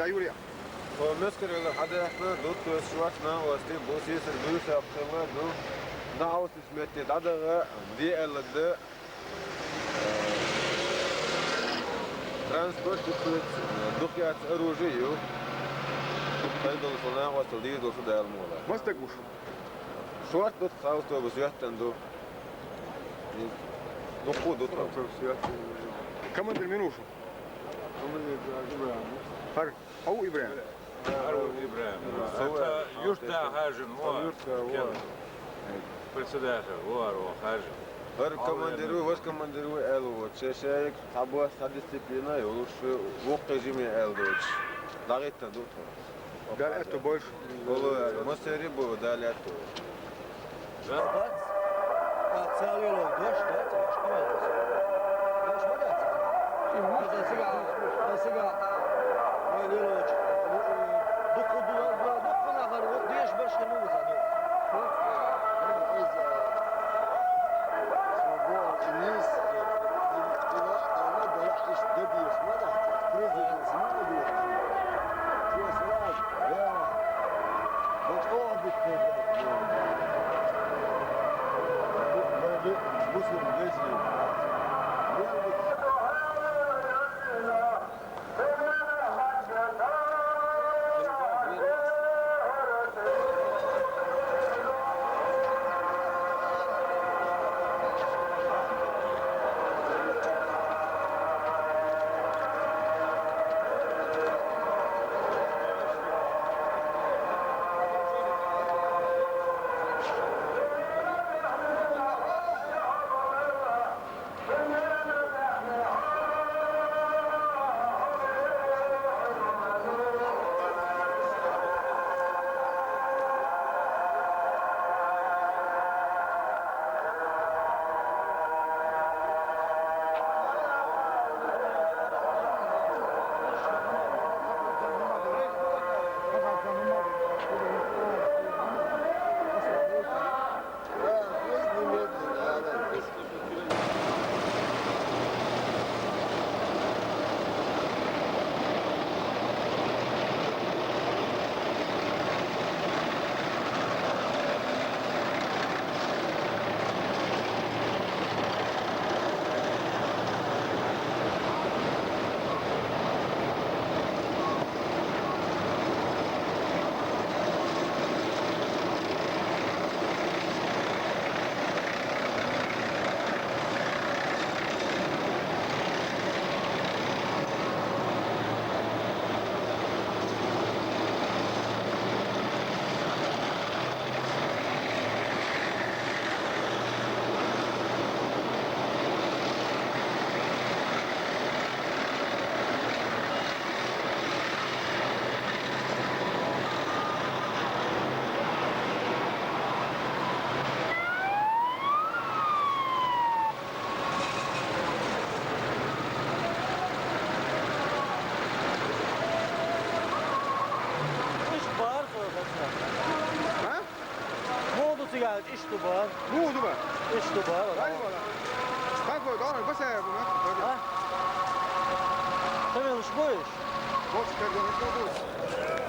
Juriya. ومسكر حدا احنا دوت شواتنا وستي بوسيس البوس ابتلا دو ناوس سميت دادغا دي ال د ترانسبورت دوخيات اروجيو هيدو صناع وصل دي دو صدا المولا Mastekuš. شوات دوت خاوستو بسيحتن دو دوخو دوت Kamand Minušu. Har, au Ibrahim. Harun Ibrahim. Это Юрта Хажин, председатель, Хажин. هر командиру, ваш командиру элу, чешек, табуа дисциплина, и лучше вокта жиме элдоч. Дагетта дуту. Dal eto больше. Оло, мастери бу дали ето. Bats, целый лов, дождь, да, дождь водится. Это сега, не лилоч. Дуку нахар, вот дешь больше не уза. İştubar. Bu oldu mu? İştubar. Hayır bana. Bak böyle doğru. Bas ayağı buna. Ha? Tamam, iş bu iş. Boş ver.